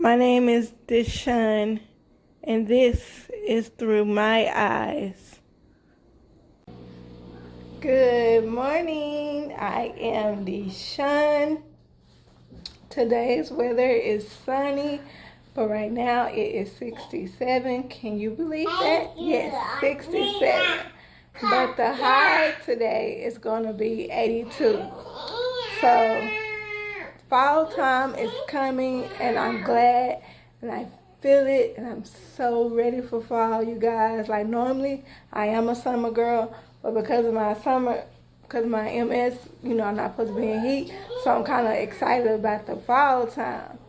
My name is Deshawn, and this is Through My Eyes. Good morning. I am Deshawn. Today's weather is sunny, but right now it is 67. Can you believe that? Yes, 67. But the high today is going to be 82. So fall time is coming, and I'm glad, and I feel it, and I'm so ready for fall, you guys. Like, normally I am a summer girl, but because of my MS, I'm not supposed to be in heat, so I'm kind of excited about the fall time.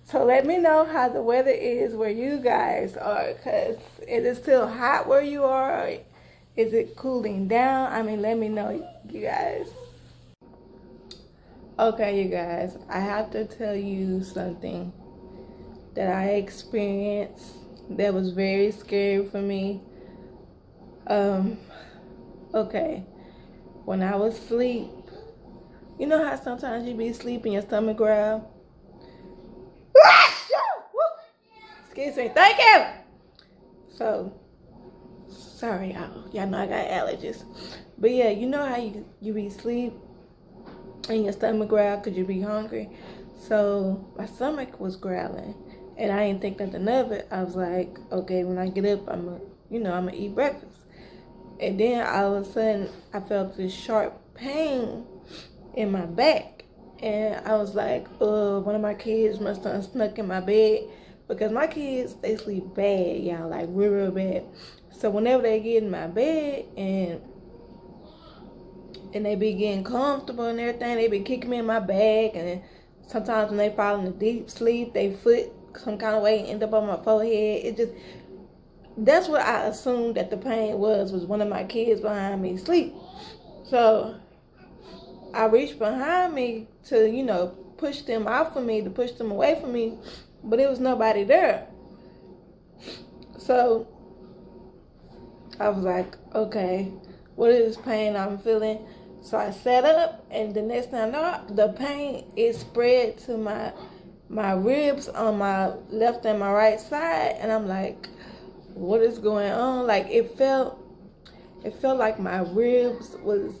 So let me know how the weather is where you guys are, because is it still hot where you are, or is it cooling down? Let me know, you guys. Okay, you guys, I have to tell you something that I experienced that was very scary for me. Okay, when I was asleep, you know how sometimes you be asleep and your stomach growl? Excuse me, thank you! So, sorry, y'all know I got allergies. But yeah, you know how you be asleep and your stomach growl because you be hungry? So my stomach was growling, and I didn't think nothing of it. I was like, okay, when I get up, I'm gonna eat breakfast. And then all of a sudden, I felt this sharp pain in my back, and I was like, one of my kids must have snuck in my bed, because my kids, they sleep bad, y'all, like real bad. So whenever they get in my bed and they be getting comfortable and everything, they be kicking me in my back, and then sometimes when they fall into deep sleep, they foot some kind of way and end up on my forehead. That's what I assumed that the pain was one of my kids behind me sleep. So I reached behind me to, push them off of me, to push them away from me, but there was nobody there. So I was like, okay, what is this pain I'm feeling? So I sat up, and the next thing I know, the pain is spread to my ribs on my left and my right side, and I'm like, what is going on? Like, it felt like my ribs was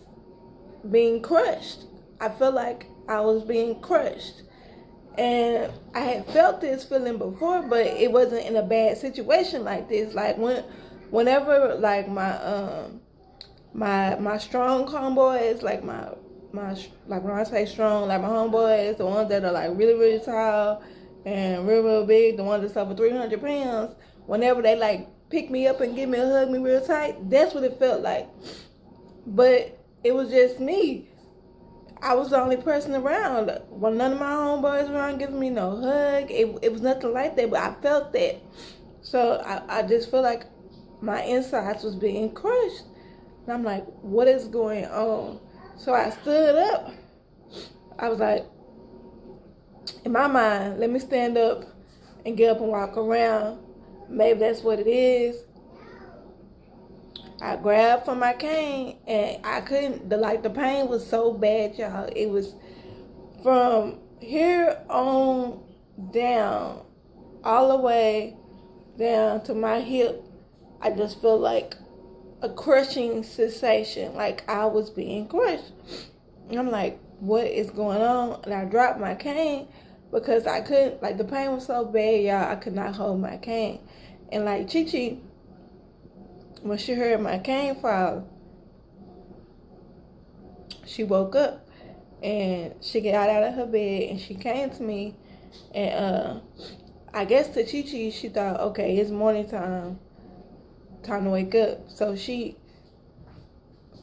being crushed. I felt like I was being crushed. And I had felt this feeling before, but it wasn't in a bad situation like this. Like, whenever like my strong homeboys, like like when I say strong, like my homeboys, the ones that are like really, really tall and real big, the ones that suffer 300 pounds, whenever they like pick me up and give me a hug, me real tight, that's what it felt like. But it was just me. I was the only person around. Well, none of my homeboys around giving me no hug. It was nothing like that, but I felt that. So I just feel like my insides was being crushed. And I'm like, what is going on? So I stood up. I was like, in my mind, let me stand up and get up and walk around. Maybe that's what it is. I grabbed for my cane, and I couldn't, the pain was so bad, y'all. It was from here on down, all the way down to my hip. I just felt like a crushing sensation, like I was being crushed. And I'm like, what is going on? And I dropped my cane because I couldn't, like, the pain was so bad, y'all, I could not hold my cane. And like Chi, when she heard my cane fall, she woke up and she got out of her bed and she came to me, and I guess to Chi, she thought, okay, it's morning time to wake up. So I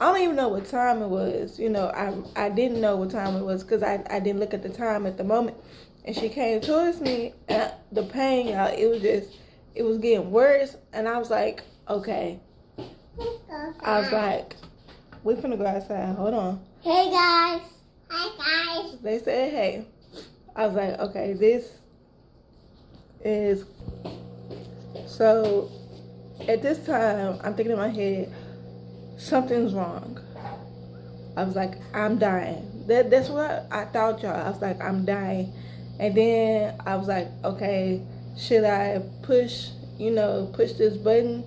don't even know what time it was. I didn't know what time it was because I didn't look at the time at the moment. And she came towards me, and the pain, y'all, it was getting worse. And I was like, okay. I was like, we finna go outside. Hold on. Hey guys. Hi guys. They said hey. I was like, okay, this is... So at this time, I'm thinking in my head, something's wrong. I was like, I'm dying. That's what I thought, y'all. I was like, I'm dying. And then I was like, okay, should I push this button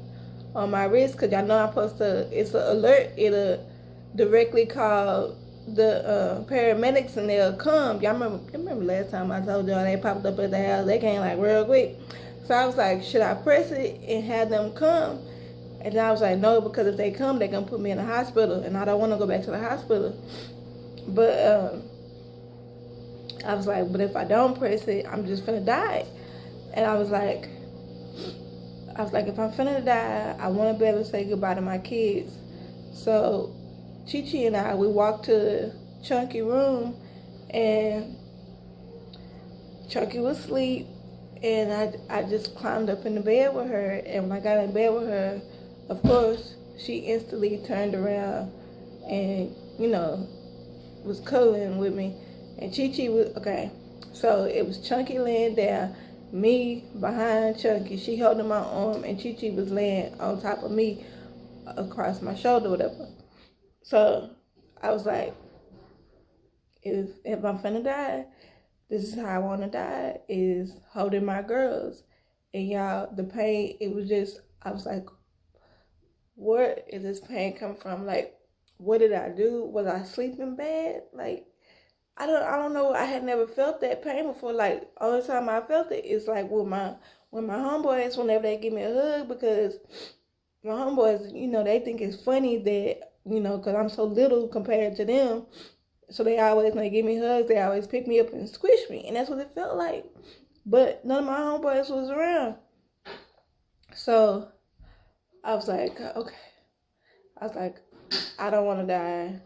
on my wrist? Because y'all know I'm supposed to, it's an alert. It'll directly call the paramedics and they'll come. Y'all remember last time I told y'all they popped up at the house? They came like real quick. So I was like, should I press it and have them come? And then I was like, no, because if they come, they're going to put me in the hospital. And I don't want to go back to the hospital. But I was like, but if I don't press it, I'm just finna die. And I was like, if I'm finna die, I want to be able to say goodbye to my kids. So Chi Chi and I, we walked to Chunky room, and Chunky was asleep, and I just climbed up in the bed with her. And when I got in bed with her, of course, she instantly turned around and, was cuddling with me. And Chi Chi was, okay, so it was Chunky laying down, me behind Chunky, she holding my arm, and Chi Chi was laying on top of me across my shoulder, whatever. So I was like, if I'm finna die, this is how I want to die, is holding my girls. And y'all, the pain, it was just, I was like, where is this pain come from? Like, what did I do? Was I sleeping bad? Like, I don't know. I had never felt that pain before. Like, only time I felt it is like with my homeboys, whenever they give me a hug, because my homeboys, they think it's funny that, because I'm so little compared to them. So they always, when they give me hugs, they always pick me up and squish me. And that's what it felt like. But none of my homeboys was around. So I was like, okay. I was like, I don't want to die.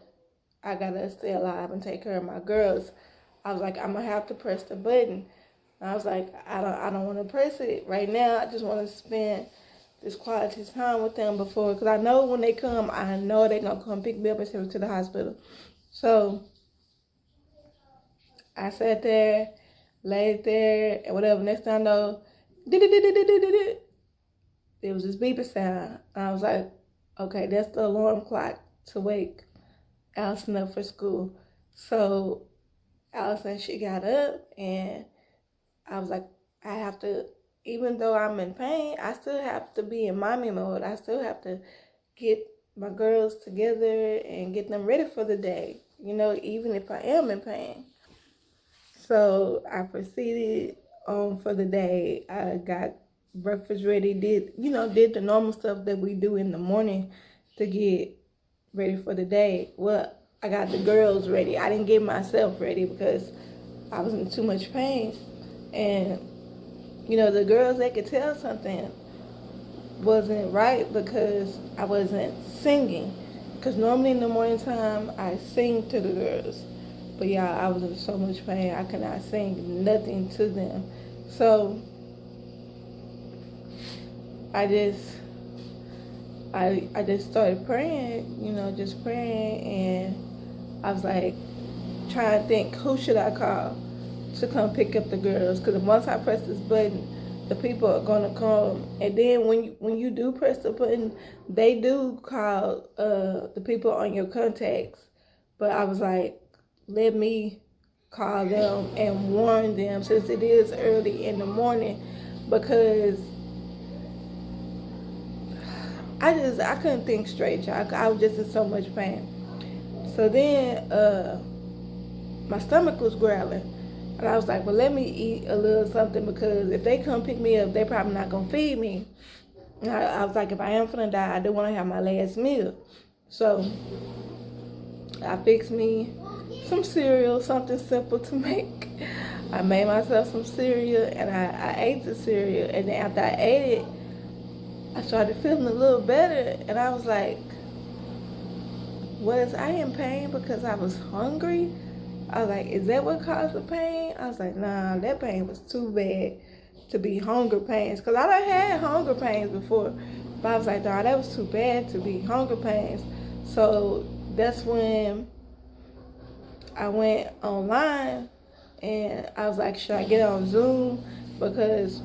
I gotta stay alive and take care of my girls. I was like, I'm gonna have to press the button. And I was like, I don't want to press it right now. I just want to spend this quality time with them before, because I know when they come, I know they're gonna come pick me up and send me to the hospital. So I sat there, laid there, and whatever. Next thing I know, there was this beeping sound. I was like, okay, that's the alarm clock to wake Allison up for school. So Allison, she got up, and I was like, I have to, even though I'm in pain, I still have to be in mommy mode. I still have to get my girls together and get them ready for the day, even if I am in pain. So I proceeded on for the day. I got breakfast ready, did the normal stuff that we do in the morning to get ready for the day. Well, I got the girls ready. I didn't get myself ready because I was in too much pain. And, the girls, they could tell something wasn't right because I wasn't singing. Because normally in the morning time, I sing to the girls. But yeah, I was in so much pain, I could not sing nothing to them. So I just started praying, just praying, and I was like trying to think, who should I call to come pick up the girls? Because once I press this button, the people are gonna come, and then when you do press the button, they do call the people on your contacts. But I was like, let me call them and warn them, since it is early in the morning, because I couldn't think straight, y'all. I was just in so much pain. So then my stomach was growling. And I was like, well, let me eat a little something, because if they come pick me up, they're probably not going to feed me. And I was like, if I am finna die, I do want to have my last meal. So I fixed me some cereal, something simple to make. I made myself some cereal, and I ate the cereal. And then after I ate it, I started feeling a little better. And I was like, was I in pain because I was hungry? I was like, is that what caused the pain? I was like, nah, that pain was too bad to be hunger pains. Because I done had hunger pains before. But I was like, nah, that was too bad to be hunger pains. So that's when I went online, and I was like, should I get on Zoom? Because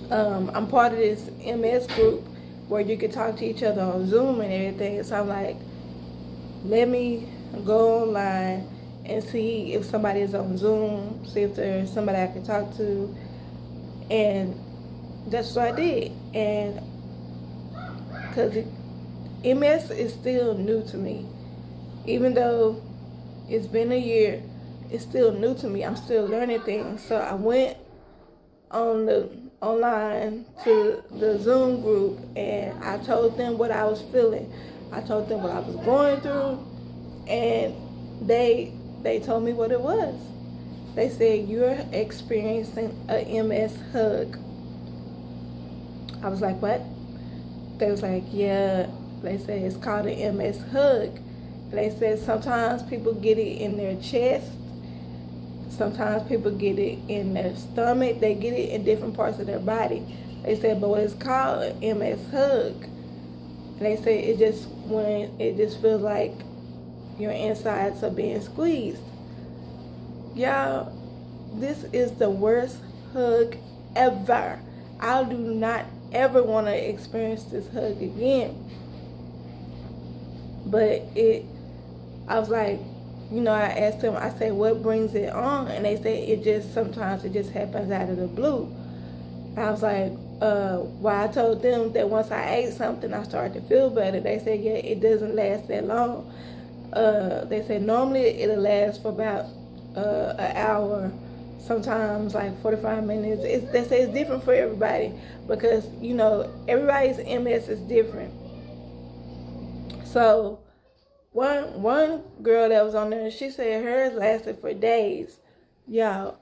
I'm part of this MS group where you can talk to each other on Zoom and everything. So I'm like, let me go online and see if somebody is on Zoom, see if there's somebody I can talk to. And that's what I did. And because MS is still new to me. Even though it's been a year, it's still new to me. I'm still learning things. So I went online to the Zoom group, and I told them what I was feeling. I told them what I was going through, and they told me what it was. They said, you're experiencing a MS hug. I was like, what? They was like, yeah. They said it's called an MS hug. They said sometimes people get it in their chest. Sometimes people get it in their stomach. They get it in different parts of their body. They said, but what it's called an MS hug. And they say it just feels like your insides are being squeezed. Y'all, this is the worst hug ever. I do not ever want to experience this hug again. But I was like, I asked them, I said, what brings it on? And they said sometimes it just happens out of the blue. And I was like, why I told them that once I ate something, I started to feel better. They said, yeah, it doesn't last that long. They said normally it'll last for about an hour, sometimes like 45 minutes. They say it's different for everybody because, everybody's MS is different. So one girl that was on there, she said hers lasted for days. Y'all,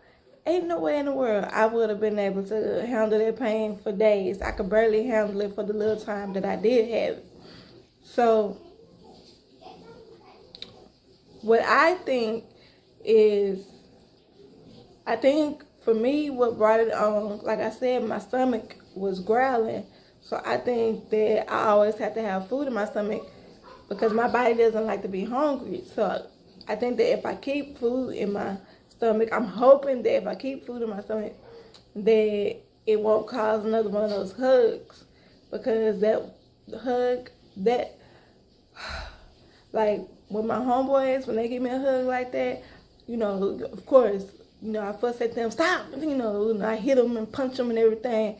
ain't no way in the world I would have been able to handle that pain for days. I could barely handle it for the little time that I did have it. So what I think for me, what brought it on, like I said, my stomach was growling. So I think that I always have to have food in my stomach because my body doesn't like to be hungry. So I think that if I keep food in my stomach, I'm hoping that if I keep food in my stomach, that it won't cause another one of those hugs. Because that hug, like with my homeboys, when they give me a hug like that, of course, I fuss at them, stop, I hit them and punch them and everything.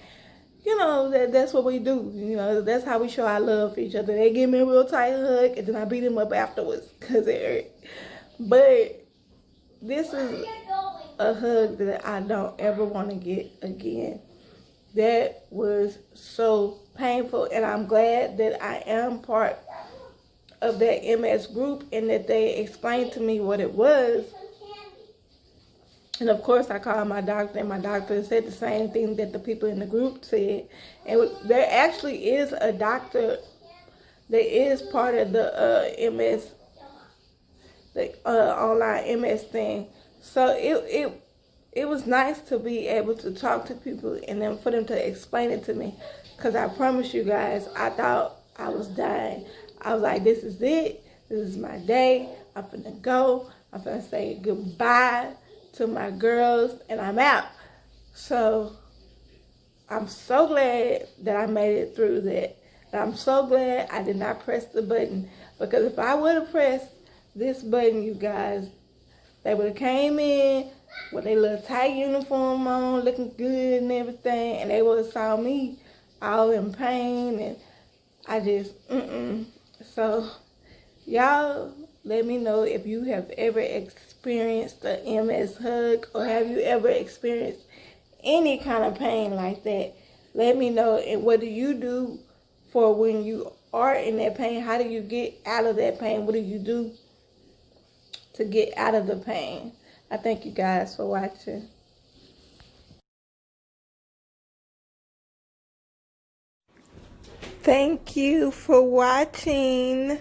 That's what we do. That's how we show our love for each other. They give me a real tight hug, and then I beat them up afterwards because it hurt. But this is a hug that I don't ever want to get again. That was so painful, and I'm glad that I am part of that MS group and that they explained to me what it was. And of course, I called my doctor, and my doctor said the same thing that the people in the group said. And there actually is a doctor that is part of the MS, the online MS thing. So it was nice to be able to talk to people and then for them to explain it to me. Because I promise you guys, I thought I was dying. I was like, this is it. This is my day. I'm finna go. I'm finna say goodbye to my girls, and I'm out. So I'm so glad that I made it through that. And I'm so glad I did not press the button, because if I would have pressed this button, you guys, they would have came in with their little tight uniform on, looking good and everything, and they would have saw me all in pain, and I just, So y'all, let me know if you have ever experienced a MS hug, or have you ever experienced any kind of pain like that. Let me know. And what do you do for when you are in that pain? How do you get out of that pain? What do you do to get out of the pain? I thank you guys for watching. Thank you for watching.